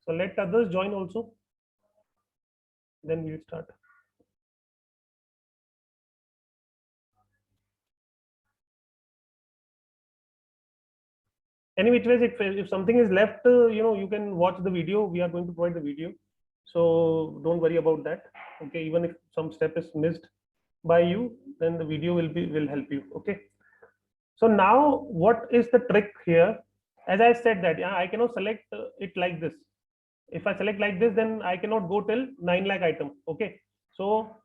So let others join also. Then we'll start. Any which ways, if something is left, you can watch the video. We are going to provide the video, so don't worry about that. Okay, even if some step is missed by you, then the video will help you. Okay. So now what is the trick here? As I said that, yeah, I cannot select it like this. If I select like this, then I cannot go till 9 lakh item. Okay. So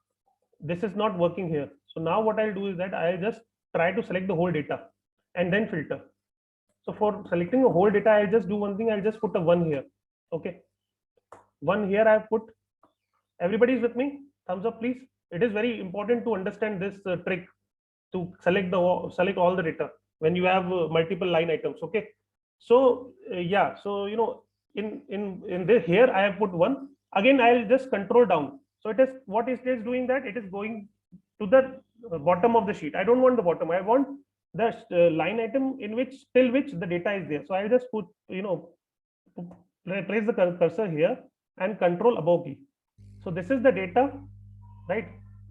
this is not working here. So now what I'll do is that I'll just try to select the whole data and then filter. So for selecting the whole data, I'll just do one thing. I'll just put a 1 here. Okay. 1 here I've put. Everybody is with me? Thumbs up, please. It is very important to understand this trick to select all the data when you have multiple line items. Okay. So yeah. So in this here I have put 1. Again I'll just control down. So it is what it is doing, that it is going to the bottom of the sheet. I don't want the bottom. I want the line item in which till which the data is there. So I'll just put place the cursor here and control above key. So this is the data, right?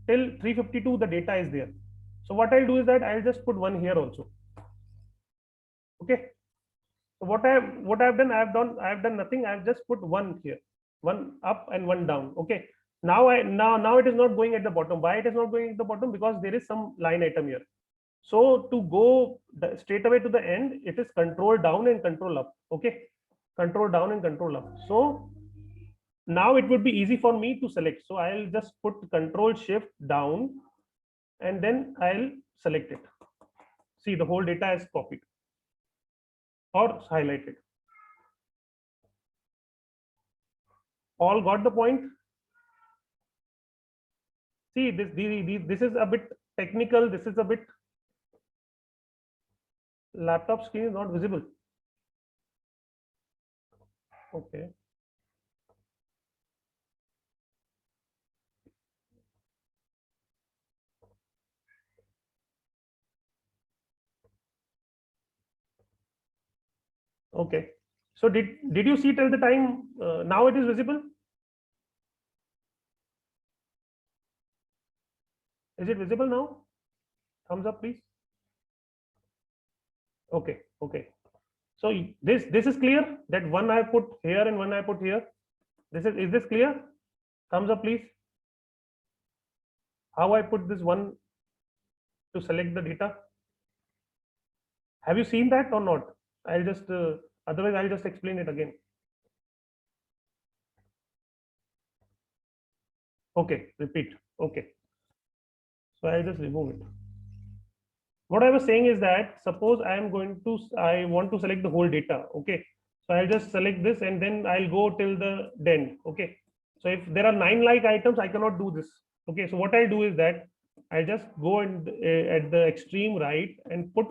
Till 352 the data is there. So what I'll do is that I'll just put 1 here also. Okay. So what I've done nothing. I've just put 1 here, 1 up and 1 down. Okay. Now it is not going at the bottom. Why it is not going at the bottom? Because there is some line item here. So to go straight away to the end, it is control down and control up. Okay. Control down and control up. So now it would be easy for me to select. So I'll just put control shift down and then I'll select it. See, the whole data is copied or highlighted. All got the point? See, this is a bit technical. This is a bit, laptop screen is not visible. Okay. Okay. So did you see till the time? Now it is visible. Is it visible now? Thumbs up, please. Okay. Okay. So this is clear, that 1 I put here and 1 I put here. Is this clear? Thumbs up, please. How I put this 1 to select the data? Have you seen that or not? I'll just otherwise I'll just explain it again. Okay, repeat. Okay. So I'll just remove it. What I was saying is that suppose I want to select the whole data. Okay. So I'll just select this and then I'll go till the end. Okay. So if there are 9 like items, I cannot do this. Okay. So what I'll do is that I'll just go at the extreme right and put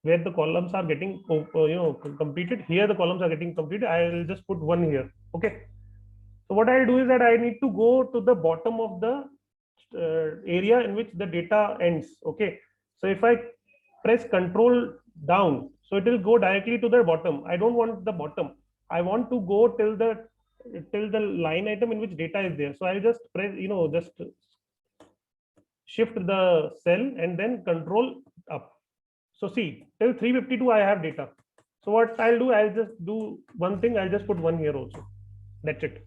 where the columns are getting completed. Here the columns are getting completed. I'll just put 1 here. Okay. So what I'll do is that I need to go to the bottom of the area in which the data ends. Okay. So if I press control down, so it will go directly to the bottom. I don't want the bottom. I want to go till the line item in which data is there. So I'll just press, just shift the cell and then control up. So see, till 352 I have data. So what I'll do, I'll just do one thing. I'll just put 1 here also. That's it.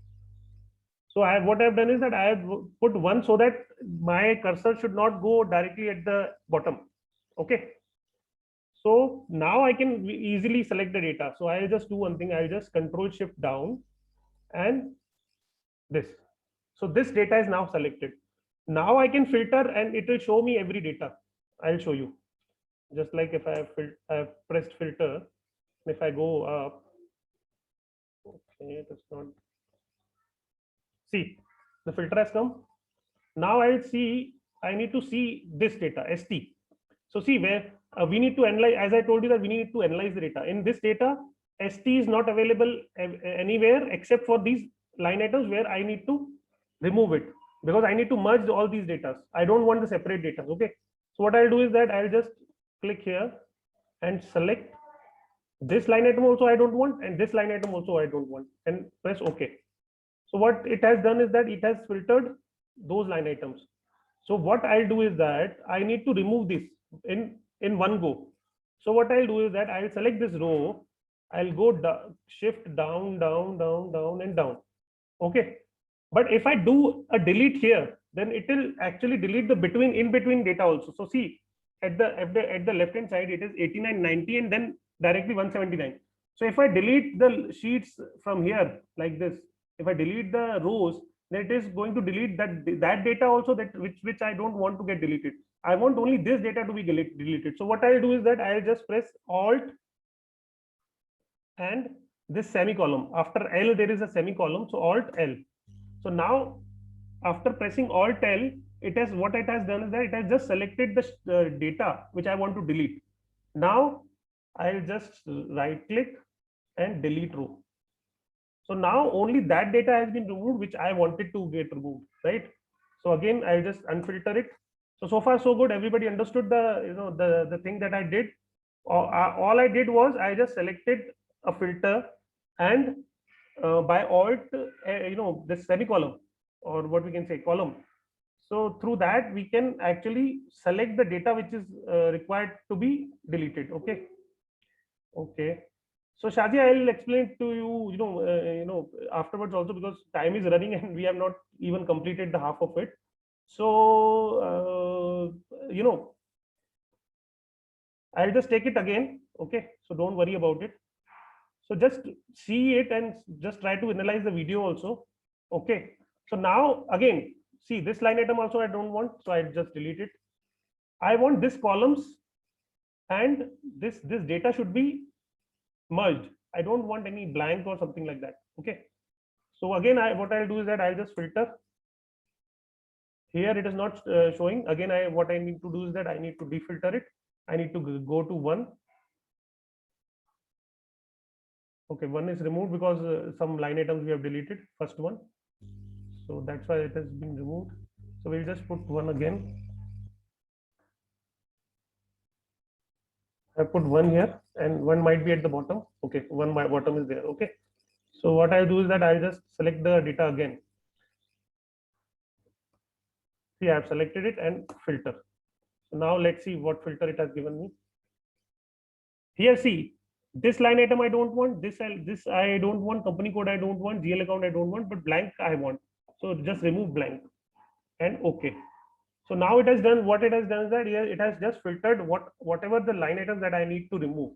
So what I've done is that I have put 1 so that my cursor should not go directly at the bottom. Okay. So now I can easily select the data. So I'll just do one thing. I'll just control shift down and this. So this data is now selected. Now I can filter and it will show me every data. I'll show you. Just like if I have pressed filter, if I go up, okay, it is not. See, the filter has come. Now I'll see, I need to see this data, ST. So see where we need to analyze, as I told you that we need to analyze the data. In this data, ST is not available anywhere except for these line items where I need to remove it because I need to merge all these data. I don't want the separate data. Okay. So what I'll do is that I'll just click here and select This line item also I don't want, and this line item also I don't want, and press OK. So what it has done is that it has filtered those line items. So what I'll do is that I need to remove this in one go. So what I'll do is that I'll select this row, I'll go shift down, down, down, down, and down. Okay. But if I do a delete here, then it will actually delete the in between data also. So see, at the left hand side, it is 89, 90, and then directly 179. So if I delete the sheets from here like this, if I delete the rows, then it is going to delete that data also, that which I don't want to get deleted. I want only this data to be deleted. So what I'll do is that I'll just press Alt and this semicolon. After L, there is a semicolon. So Alt L. So now, after pressing Alt L, what it has done is that it has just selected the data which I want to delete. Now I'll just right click and delete row. So now only that data has been removed which I wanted to get removed, right? So again, I'll just unfilter it. So far so good. Everybody understood the thing that I did. All I did was I just selected a filter, and by Alt, this semicolon, or what we can say column. So through that we can actually select the data which is required to be deleted. Okay. So Shaji, I'll explain to you, afterwards also, because time is running and we have not even completed the half of it. So I'll just take it again. Okay. So don't worry about it. So just see it and just try to analyze the video also. Okay. So now again, see this line item also I don't want, so I just delete it. I want this columns and this data should be merged. I don't want any blank or something like that. Okay. So again, what I'll do is that I'll just filter. Here it is not showing. Again, what I need to do is that I need to defilter it. I need to go to 1. Okay, 1 is removed because some line items we have deleted, first one. So that's why it has been removed. So we'll just put 1 again. I put 1 here, and 1 might be at the bottom. Okay, 1 by bottom is there. Okay. So what I'll do is that I'll just select the data again. See, I've selected it and filter. So now let's see what filter it has given me. Here, see, this line item I don't want, this I don't want, company code I don't want, GL account I don't want, but blank I want. So just remove blank and okay. So now it has done, what it has done is that it has just filtered whatever the line items that I need to remove.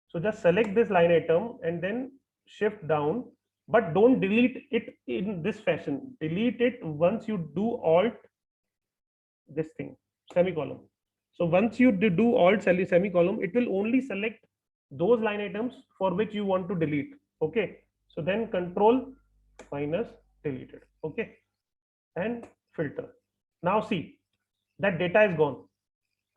So just select this line item and then shift down, but don't delete it in this fashion. Delete it once you do Alt this thing, semicolon. So once you do Alt semicolon, it will only select those line items for which you want to delete. Okay. So then Control minus deleted. Okay. And filter. Now see, that data is gone.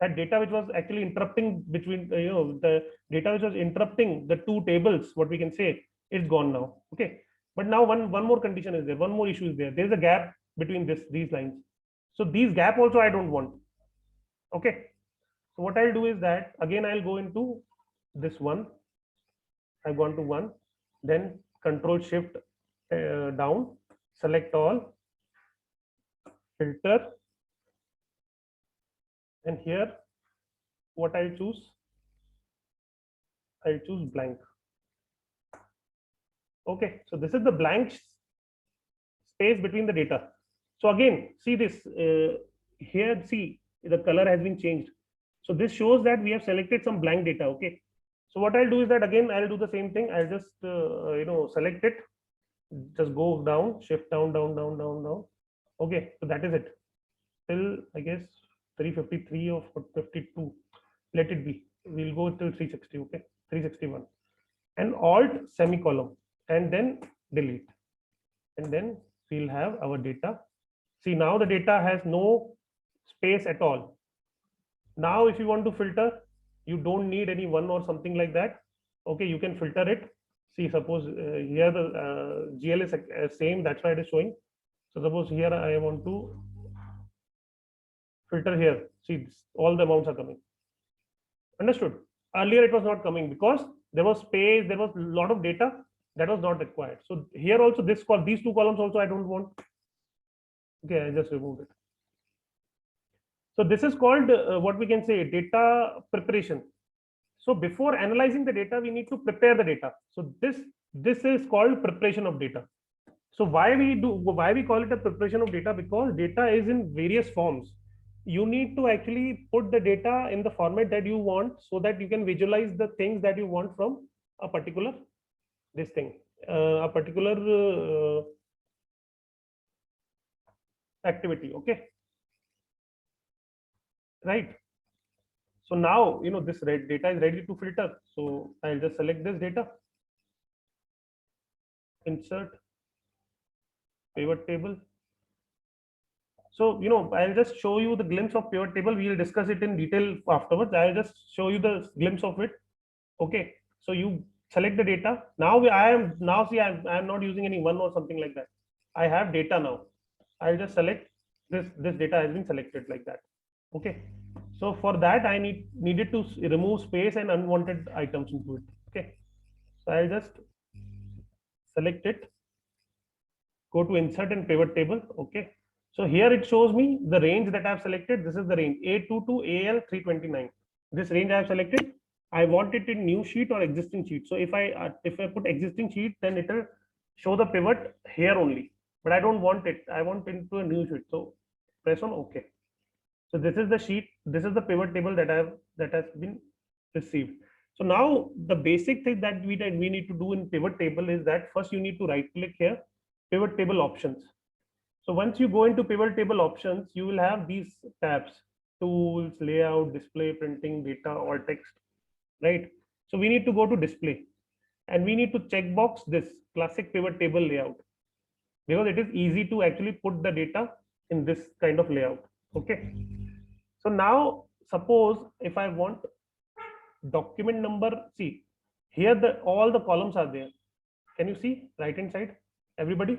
That data which was actually interrupting between the data which was interrupting the two tables, what we can say, is gone now. Okay. But now one more condition is there. One more issue is there. There's a gap between these lines. So these gap also I don't want. Okay. So what I'll do is that again I'll go into this one. I've gone to 1, then Control Shift down, select all, filter, and here what I'll choose blank. Okay, so this is the blank space between the data. So again, see this here, see the color has been changed. So this shows that we have selected some blank data. Okay. So what I'll do is that again I'll do the same thing. I'll just select it, just go down, shift down, down, down, down, down. Okay, so that is it. Till I guess 353 or 52. Let it be. We'll go till 360. Okay, 361. And Alt semicolon, and then delete, and then we'll have our data. See, now the data has no space at all. Now if you want to filter, you don't need any 1 or something like that. Okay, you can filter it. See, suppose here the GL is same, that's why it is showing. So suppose here I want to filter here. See, all the amounts are coming. Understood? Earlier it was not coming because there was space, there was a lot of data that was not required. So here also these two columns also I don't want. Okay, I just removed it. So this is called what we can say data preparation. So before analyzing the data, we need to prepare the data. So this is called preparation of data. So why we call it a preparation of data? Because data is in various forms. You need to actually put the data in the format that you want so that you can visualize the things that you want from a particular this thing, a particular activity. Okay, right. So now this red data is ready to filter. So I'll just select this data, insert pivot table. So I'll just show you the glimpse of pivot table. We'll discuss it in detail afterwards. I'll just show you the glimpse of it. Okay, so you select the data. Now I'm not using any one or something like that. I have data now. I'll just select this data has been selected like that. Okay, so for that I needed to remove space and unwanted items into it. Okay, so I'll just select it, go to insert and pivot table. Okay, so here it shows me the range that I've selected. This is the range A2 to AL329. This range I've selected. I want it in new sheet or existing sheet. So if I put existing sheet, then it will show the pivot here only. But I don't want it. I want it into a new sheet. So press on OK. So this is the sheet. This is the pivot table that has been received. So now the basic thing that we need to do in pivot table is that first you need to right click here, pivot table options. So once you go into pivot table options, you will have these tabs: tools, layout, display, printing, data, all text, right? So we need to go to display and we need to check box this classic pivot table layout because it is easy to actually put the data in this kind of layout. Okay. So now suppose if I want document number, see here all the columns are there. Can you see right hand side, everybody?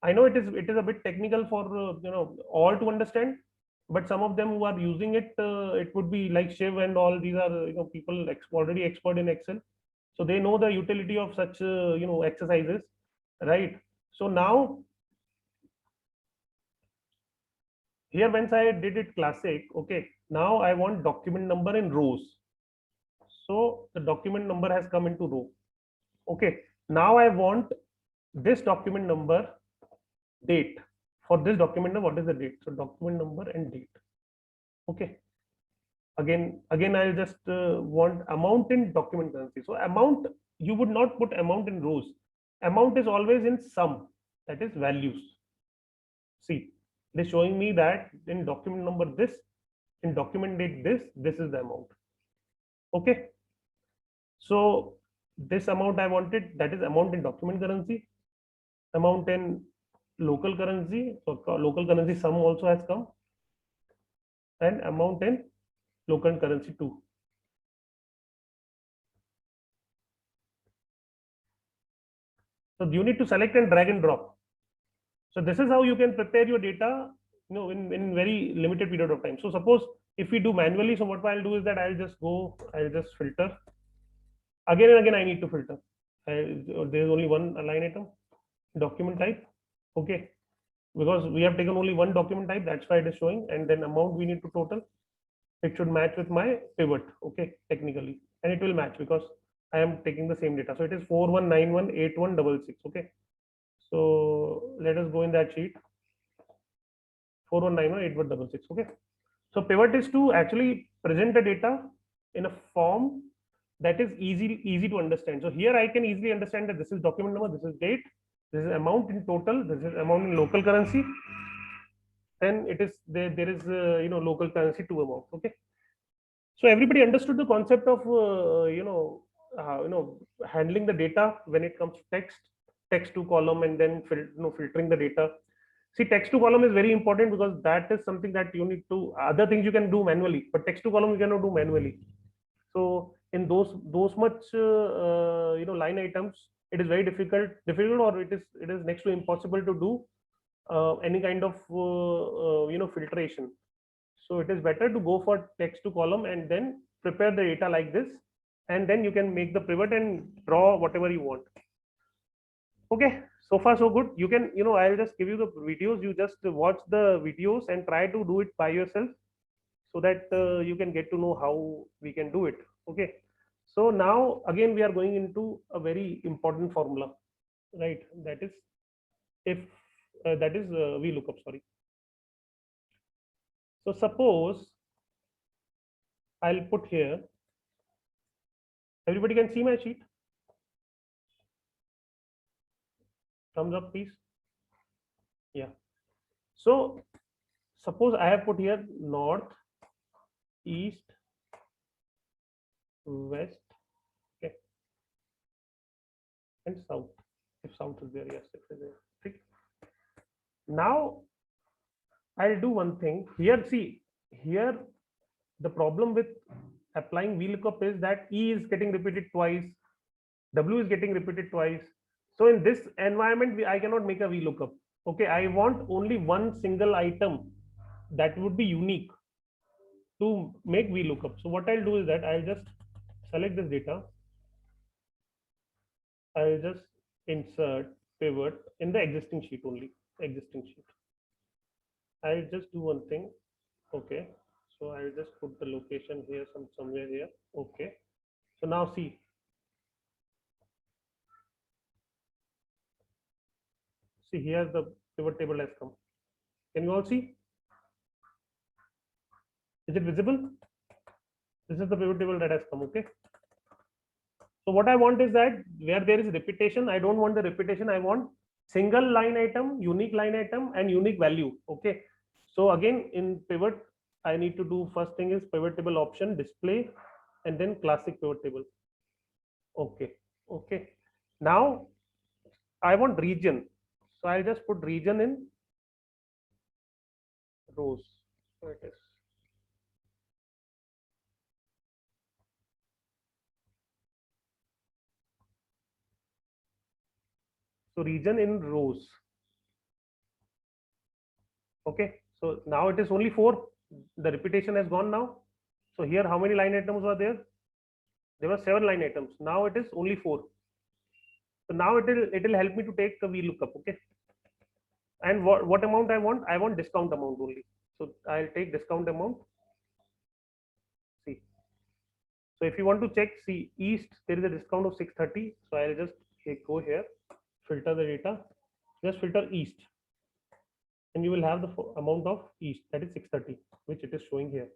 I know it is a bit technical for all to understand, but some of them who are using it, it would be like Shiv and all. These are people already expert in Excel, so they know the utility of such exercises, right? So now here once I did it classic, okay. Now I want document number in rows, so the document number has come into row. Okay. Now I want this document number date. For this document number, what is the date? So document number and date. Okay. Again I'll just want amount in document currency. So amount, you would not put amount in rows. Amount is always in sum, that is values. See, it is showing me that in document number this, in document date this is the amount. Okay. So this amount I wanted, that is amount in document currency, amount in local currency. So local currency sum also has come, and amount in local currency too. So you need to select and drag and drop. So this is how you can prepare your data, in very limited period of time. So suppose if we do manually, so what I'll do is that I'll just filter. Again and again I need to filter. There's only one line item, document type. Okay. Because we have taken only one document type, that's why it is showing. And then amount we need to total. It should match with my pivot. Okay, technically. And it will match because I am taking the same data. So it is 41918166. Okay. So let us go in that sheet. 41918166. Okay. So pivot is to actually present the data in a form that is easy to understand. So here I can easily understand that this is document number, this is date, this is amount in total, this is amount in local currency, then it is there is local currency to amount. Okay. So everybody understood the concept of handling the data when it comes to text to column, and then filtering the data. See, text to column is very important because that is something that you need to, other things you can do manually, but text to column you cannot do manually. So in those much line items, it is very difficult, or it is next to impossible to do any kind of filtration. So it is better to go for text to column and then prepare the data like this, and then you can make the pivot and draw whatever you want. Okay, so far so good. You can, I'll just give you the videos. You just watch the videos and try to do it by yourself, so that you can get to know how we can do it. Okay, so now again we are going into a very important formula, right? That is, if that is VLOOKUP, sorry. So suppose I'll put here, everybody can see my sheet? Thumbs up, please. Yeah. So suppose I have put here north, east, west, okay, and south. If south is there, yes, if is there. Okay. Now I'll do one thing here. See, here the problem with applying VLOOKUP is that E is getting repeated twice, W is getting repeated twice. So in this environment, I cannot make a VLOOKUP. Okay, I want only one single item that would be unique to make VLOOKUP. So what I'll do is that I'll just select this data. I'll just insert pivot in the existing sheet only, existing sheet. I'll just do one thing. Okay, so I'll just put the location here, somewhere here. Okay, so now see, here the pivot table has come. Can you all see? Is it visible? This is the pivot table that has come. Okay, so what I want is that where there is repetition, I don't want the repetition. I want single line item, unique line item, and unique value. Okay, so again in pivot, I need to do, first thing is pivot table option, display, and then classic pivot table. Okay, okay. Now I want region, so I'll just put region in rows. So it is. So region in rows. Okay, so now it is only 4. The repetition has gone now. So here, how many line items were there? There were 7 line items. Now it is only 4. So now it will help me to take the VLOOKUP. Okay, and what amount I want? I want discount amount only. So I'll take discount amount. See, so if you want to check, see, east, there is a discount of 630. So I'll just go here, filter the data, just filter east, and you will have the amount of east, that is 630, which it is showing here.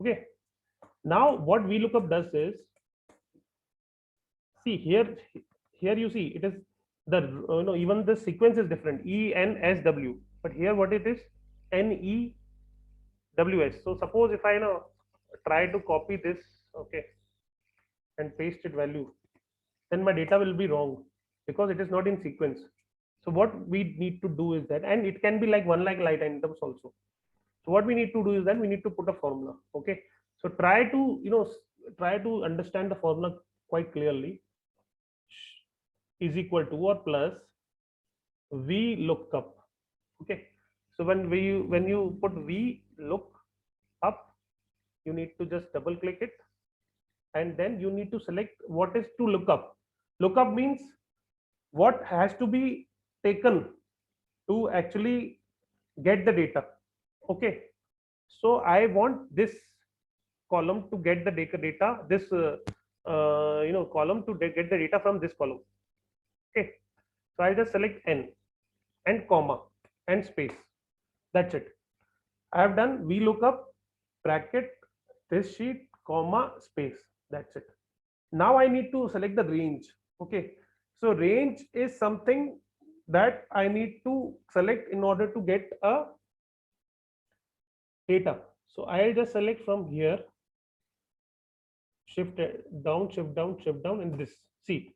Okay, now what VLOOKUP does is, see here you see it is the even the sequence is different, E N S W, but here what it is, N E W S. So suppose if I try to copy this, okay, and paste it value, then my data will be wrong because it is not in sequence. So what we need to do is that, and it can be like 1 lakh line items also. So what we need to do is that we need to put a formula. Okay, so try to understand the formula quite clearly. Is equal to or plus VLOOKUP. Okay, so when you put VLOOKUP, you need to just double click it, and then you need to select what is to look up. Lookup means what has to be taken to actually get the data. Okay, so I want this column to get the data, this column to get the data from this column. Okay, so I'll just select N and comma and space. That's it. I have done VLOOKUP bracket this sheet comma space. That's it. Now I need to select the range. Okay, so range is something that I need to select in order to get a data. So I'll just select from here, shift down, shift down, shift down, and this. See,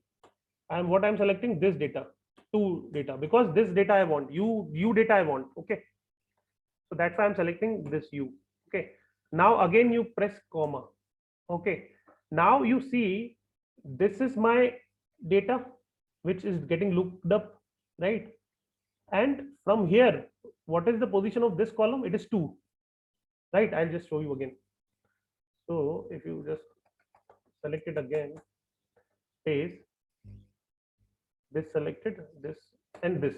what I'm selecting this data, to data, because this data I want, U data I want. Okay, so that's why I'm selecting this U. Okay, now again you press comma. Okay, now you see this is my data which is getting looked up, right? And from here, what is the position of this column? It is 2, right? I'll just show you again. So if you just select it again, paste this, selected this and this.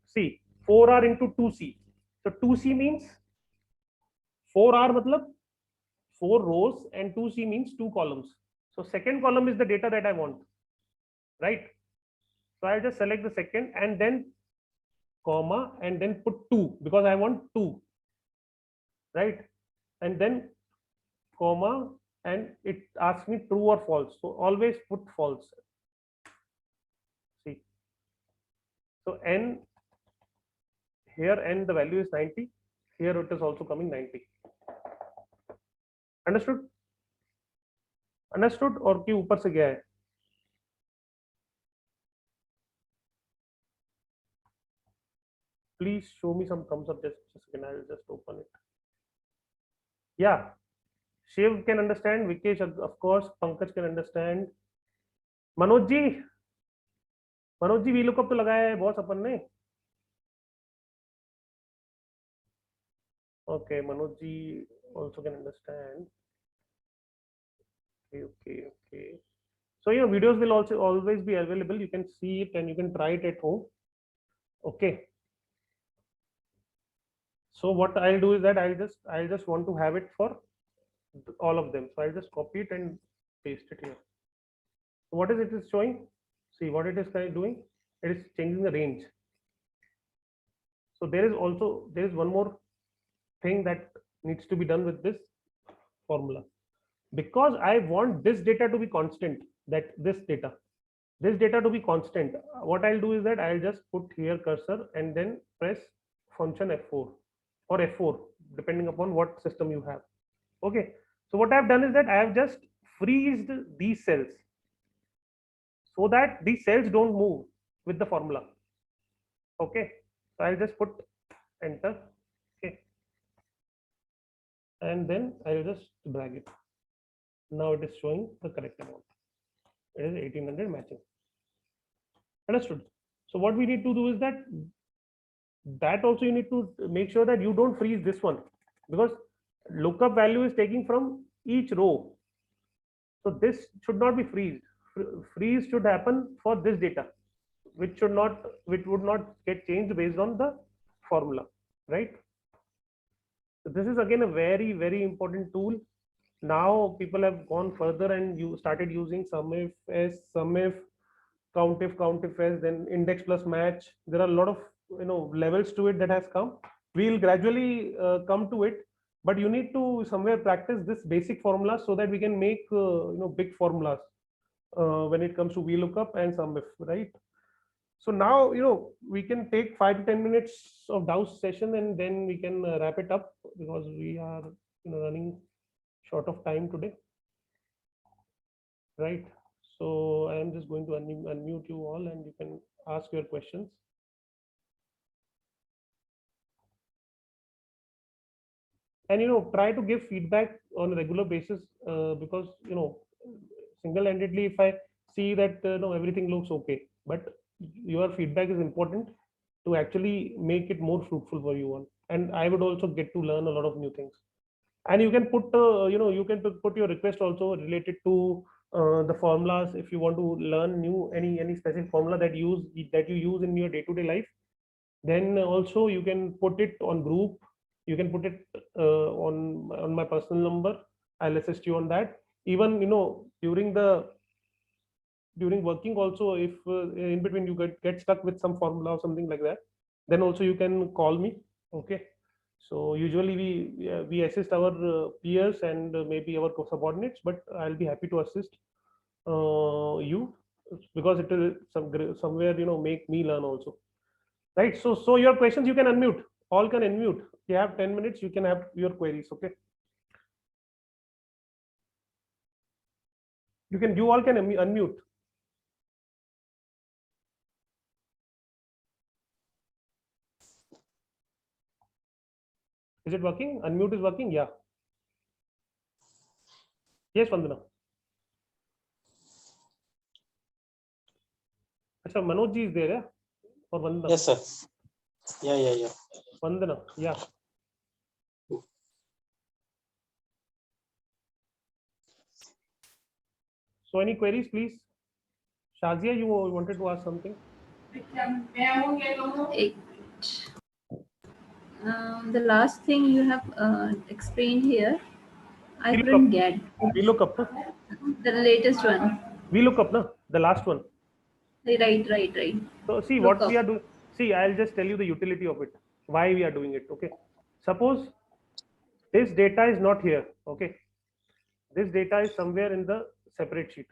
See, 4R into 2C. So 2C means 4R matlab 4 rows and 2C means 2 columns. So second column is the data that I want, right? So I'll just select the second and then comma and then put 2 because I want 2, right? And then comma, and it asks me true or false. So always put false. See, so n here, n the value is 90. Here it is also coming 90. Understood? Understood? और कि ऊपर से गया है? Please show me some thumbs up. Just a second. I'll just open it. Yeah, Shiv can understand. Vikesh, of course. Pankaj can understand. Manoj ji VLOOKUP तो लगाया है boss अपन ने. Okay, Manoj ji also can understand. Okay. So videos will also always be available. You can see it and you can try it at home. Okay. So what I'll do is that I'll just want to have it for all of them. So I'll just copy it and paste it here. So what is it is showing? See what it is doing? It is changing the range. So there is one more thing that needs to be done with this formula. Because I want this data to be constant, this data to be constant, what I'll do is that I'll just put here cursor and then press function F4 or F4 depending upon what system you have. Okay, so what I've done is that I have just freezed these cells so that these cells don't move with the formula. Okay, so I'll just put enter. Okay, and then I'll just drag it. Now it is showing the correct amount. It is 1800 matching. Understood? So what we need to do is that also you need to make sure that you don't freeze this one, because lookup value is taking from each row. So this should not be freezed. Freeze should happen for this data, which would not get changed based on the formula, right? So this is again a very, very important tool. Now people have gone further and you started using SUMIF, SUMIF, COUNTIF, then index plus match. There are a lot of levels to it that has come. We'll gradually come to it, but you need to somewhere practice this basic formula so that we can make big formulas when it comes to VLOOKUP and SUMIF, right? So now we can take 5 to 10 minutes of Dow's session and then we can wrap it up because we are running short of time today, right? So I am just going to unmute you all and you can ask your questions. And try to give feedback on a regular basis because single-handedly if I see that everything looks okay, but your feedback is important to actually make it more fruitful for you all, and I would also get to learn a lot of new things. And you can put you can put your request also related to the formulas. If you want to learn any specific formula that you use in your day-to-day life, then also you can put it on group. You can put it on my personal number. I'll assist you on that. Even during working also, if in between you get stuck with some formula or something like that, then also you can call me. Okay, so usually we assist our peers and maybe our subordinates, but I'll be happy to assist you because it will somewhere make me learn also, right? So your questions you can unmute. All can unmute. You have 10 minutes. You can have your queries. Okay. You all can unmute. Is it working? Unmute is working. Yeah. Yes, Vandana. Achha, Manoj ji is there, yeah? Or Vandana? Yes, sir. Yeah. Vandana, yeah. So any queries, please? Shazia, you wanted to ask something? The last thing you have explained here, I We couldn't get. We look up, na? The latest one. We look up, na? The last one. Right. So see Look what we up. are doing. See, I'll just tell you the utility of it. Why we are doing it. Okay. Suppose this data is not here. Okay. This data is somewhere in the separate sheet.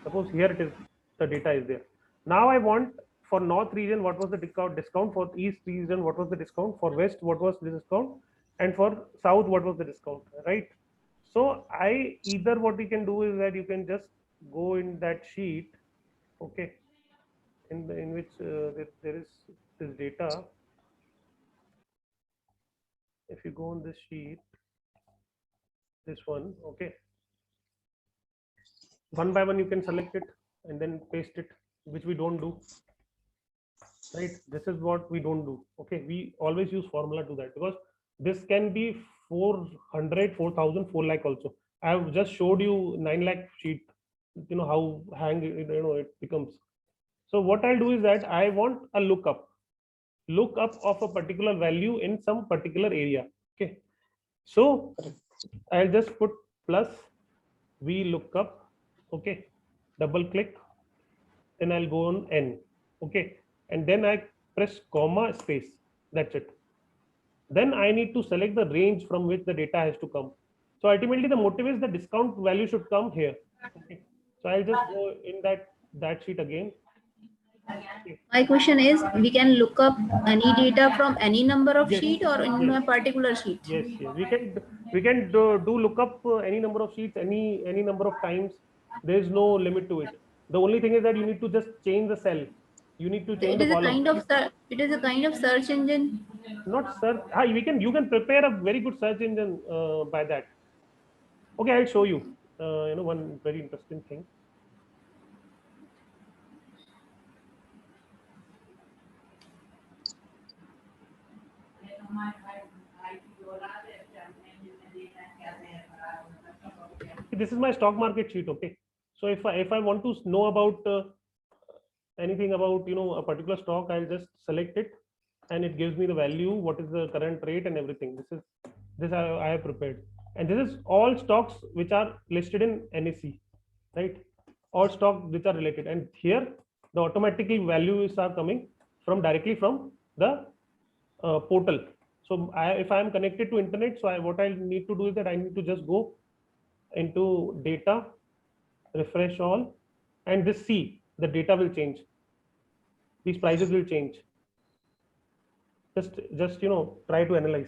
Suppose here it is. The data is there. Now I want for north region what was the discount, for east region what was the discount, for west what was the discount, and for south what was the discount, right? So I either what you can do is that you can just go in that sheet, okay, in which there is this data. If you go on this sheet, this one, okay, one by one you can select it and then paste it, which we don't do, right? This is what we don't do. Okay, we always use formula to that, because this can be 400, 4,000, 4 lakh also. I have just showed you 9 lakh sheet, you know how it becomes. So what I'll do is that I want a lookup of a particular value in some particular area. Okay, so I'll just put plus v lookup, okay, double click, then I'll go on n, okay, and then I press comma space. That's it. Then I need to select the range from which the data has to come. So ultimately the motive is the discount value should come here. Okay. So I'll just go in that sheet again. Okay. My question is, we can look up any data from any number of Yes. sheet or in Yes. a particular sheet? Yes. We can do look up any number of sheets, any number of times. There is no limit to it. The only thing is that you need to just change the cell. You need to change It the is a column. kind of search engine. Not search. You can prepare a very good search engine by that. Okay, I'll show you. One very interesting thing. This is my stock market sheet. Okay, so if I want to know about anything about a particular stock, I'll just select it, and it gives me the value, what is the current rate, and everything. This I have prepared, and this is all stocks which are listed in NSE, right? All stocks which are related, and here the automatically values are coming directly from the portal. So if I am connected to internet, so what I need to do is that I need to just go into data, refresh all, and this see the data will change. These prices will change. Just try to analyze.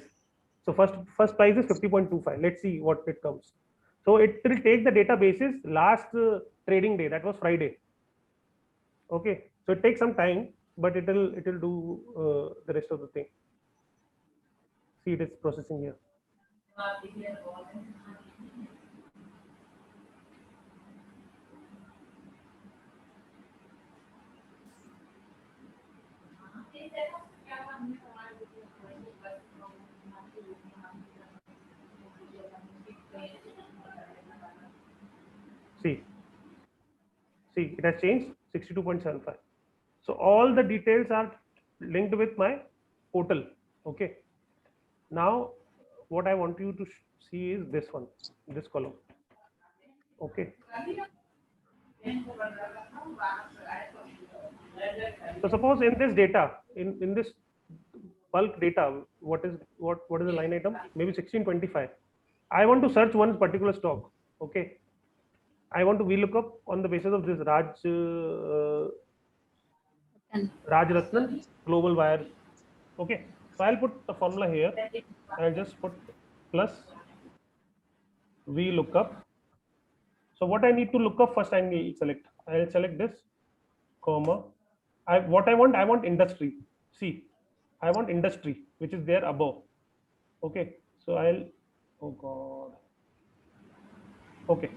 So first price is 50.25. Let's see what it comes. So it will take the databases last trading day, that was Friday. Okay, so it takes some time, but it will do the rest of the thing. See, it is processing here. See, it has changed 62.75. So all the details are linked with my portal. Okay. Now, what I want you to see is this one, this column. Okay. So suppose in this data, in this bulk data, what is the line item? Maybe 1625. I want to search one particular stock. Okay. I want to VLOOKUP on the basis of this Raj Ratnan Global Wires. Okay. So I'll put the formula here. I'll just put plus VLOOKUP. So what I need to look up first, I'll select this, comma. I want industry. See, I want industry, which is there above. Okay. So oh God. Okay.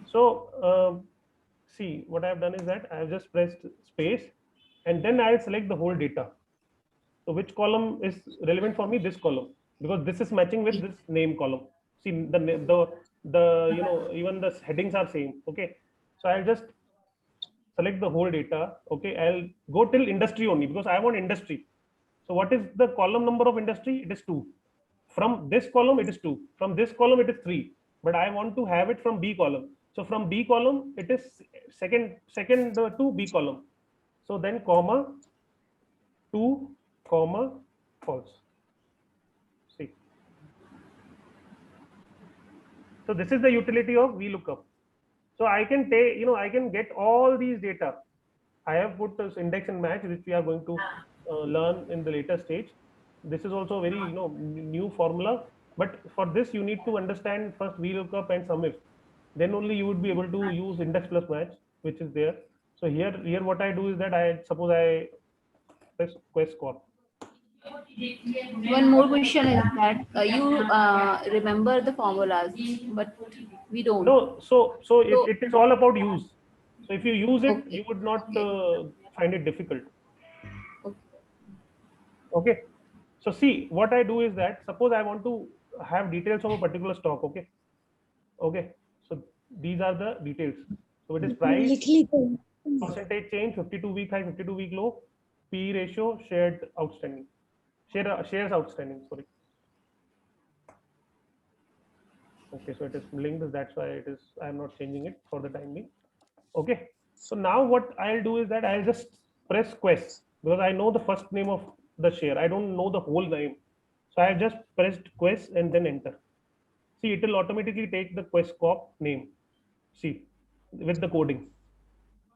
So see, what I've done is that I've just pressed space, and then I'll select the whole data. So which column is relevant for me? This column, because this is matching with this name column. See, the the, even the headings are same. Okay, so I'll just select the whole data. Okay, I'll go till industry only because I want industry. So what is the column number of industry? It is 2. From this column it is 2. From this column it is 3. But I want to have it from B column. So from B column it is second to B column. So then comma 2 comma false. See. So this is the utility of VLOOKUP. So I can take, I can get all these data. I have put this index and match, which we are going to learn in the later stage. This is also very, new formula. But for this, you need to understand first VLOOKUP and SUMIF. Then only you would be able to use index plus match, which is there. So here what I do is that I press quest corp. One more question is that you remember the formulas, but we don't. No, so it is all about use. So if you use it, Okay. you would not Okay. find it difficult. Okay. Okay. So see, what I do is that suppose I want to have details of a particular stock. Okay. So these are the details. So it is price, percentage change, 52-week high, 52-week low, P ratio, shares outstanding. Sorry. Okay, so it is linked. That's why it is. I'm not changing it for the time being. Okay. So now what I'll do is that I'll just press quest because I know the first name of the share. I don't know the whole name. So I just pressed quest and then enter. See, it will automatically take the quest corp name. See, with the coding.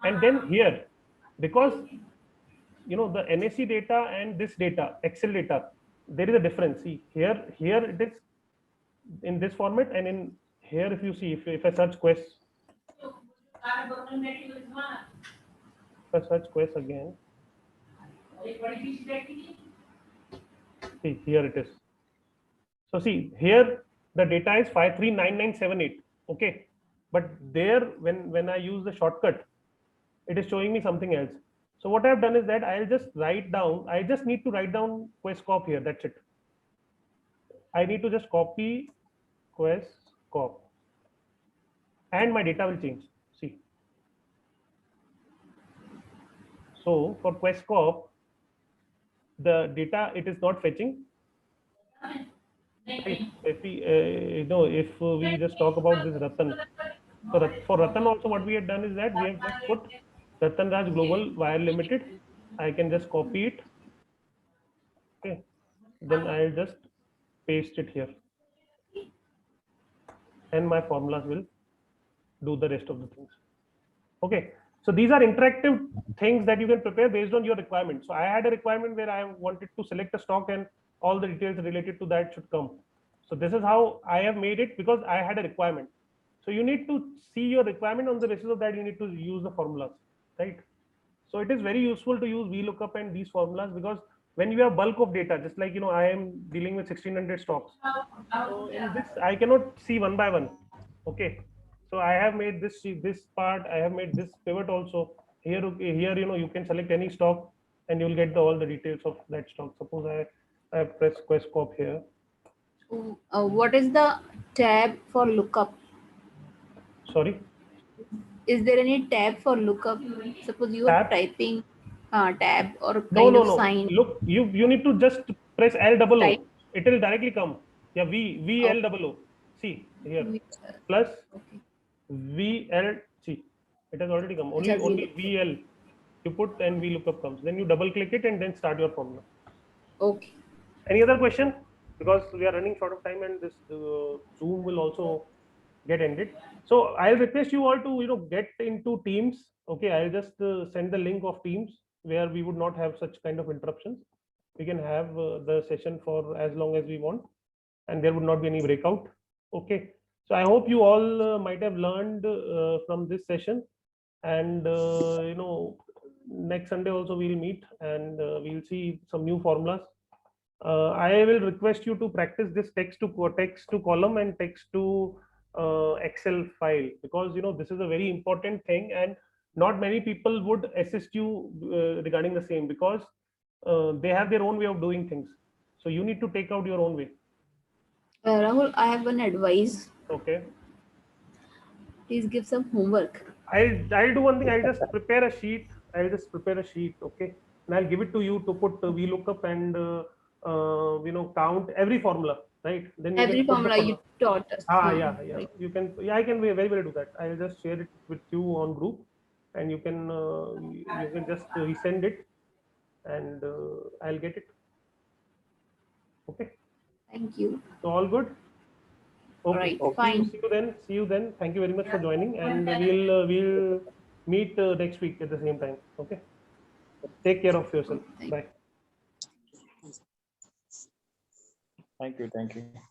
And then here, because the NAC data and this data, Excel data, there is a difference. See, here it is in this format, and in here, if you see, if I search quest, again, see, here it is. So see, here the data is 539978. Okay, but there when I use the shortcut, it is showing me something else. So what I've done is that I'll just write down. I just need to write down quest corp here. That's it. I need to just copy quest corp, and my data will change. See. So for quest corp, the data it is not fetching. If we just talk about this Ratan, so for Ratan also what we have done is that we have just put Ratan Raj Global Wire Limited. I can just copy it. Okay, then I'll just paste it here, and my formulas will do the rest of the things. Okay, so these are interactive things that you can prepare based on your requirement. So I had a requirement where I wanted to select a stock and all the details related to that should come. So this is how I have made it because I had a requirement. So you need to see your requirement. On the basis of that, you need to use the formulas, right? So it is very useful to use VLOOKUP and these formulas because when you have bulk of data, just like I am dealing with 1600 stocks. So in this, I cannot see one by one. Okay. So I have made this part. I have made this pivot also. Here you can select any stock and you will get all the details of that stock. Suppose I press quest corp here. What is the tab for lookup? Sorry. Is there any tab for lookup? Suppose you are typing tab or kind of sign. Look, you need to just press L-O-O. Type. It will directly come. Yeah, VLOO. See here plus VL. See, it has already come. Only VL. You put and VLOOKUP comes. Then you double click it and then start your formula. Okay. Any other question? Because we are running short of time and this Zoom will also get ended. So I'll request you all to get into Teams. Okay, I'll just send the link of Teams where we would not have such kind of interruptions. We can have the session for as long as we want, and there would not be any breakout. Okay, so I hope you all might have learned from this session, and next Sunday also we'll meet and we'll see some new formulas. I will request you to practice this text to column and text to Excel file, because this is a very important thing and not many people would assist you regarding the same, because they have their own way of doing things. So you need to take out your own way. Rahul, I have one advice. Okay. please give some homework. I'll do one thing. I'll just prepare a sheet. Okay, and I'll give it to you to put VLOOKUP and count every formula, right? Then you Every can put the formula you taught us. yeah. Right. You can. Yeah, I can very well do that. I'll just share it with you on group, and you can just resend it, and I'll get it. Okay. Thank you. So all good. All Okay. right. Okay. Fine. See you then. Thank you very much for joining, and we'll meet next week at the same time. Okay. Take care of yourself. Thank Bye. Thank you.